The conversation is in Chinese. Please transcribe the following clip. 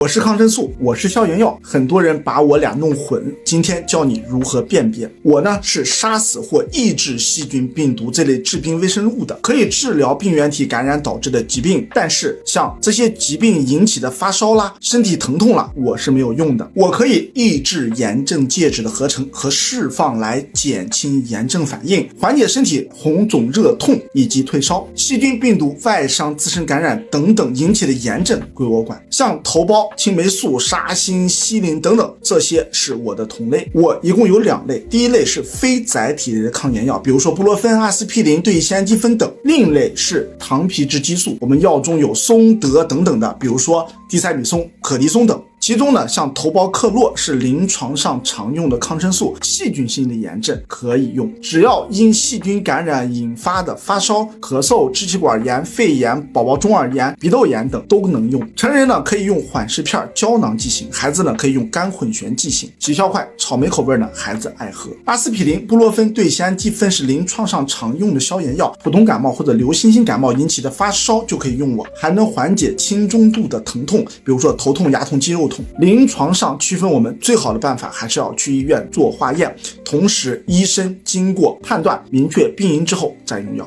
我是抗生素，我是消炎药，很多人把我俩弄混。今天教你如何辨别。我呢是杀死或抑制细菌、病毒这类致病微生物的，可以治疗病原体感染导致的疾病。但是像这些疾病引起的发烧啦、身体疼痛啦，我是没有用的。我可以抑制炎症介质的合成和释放来减轻炎症反应，缓解身体红肿热痛以及退烧。细菌、病毒、外伤、自身感染等等引起的炎症归我管。像头孢、青霉素、沙星、西林等等，这些是我的同类。我一共有2类，第一类是非载体类的抗炎药，比如说布洛芬、阿司匹林、对乙酰氨基酚等；另一类是糖皮质激素，我们药中有松德等等的，比如说地塞米松、可的松等。其中呢，像头孢克洛是临床上常用的抗生素，细菌性的炎症可以用，只要因细菌感染引发的发烧、咳嗽、支气管炎、肺炎、宝宝中耳炎、鼻窦炎等都能用。成人呢可以用缓释片、胶囊剂型，孩子呢可以用干混旋剂型，起效快，草莓口味呢孩子爱喝。阿司匹林、布洛芬、对乙酰氨基酚是临床上常用的消炎药，普通感冒或者流行性感冒引起的发烧就可以用我，还能缓解轻中度的疼痛，比如说头痛、牙痛、肌肉痛。临床上区分我们最好的办法还是要去医院做化验，同时医生经过判断明确病因之后再用药。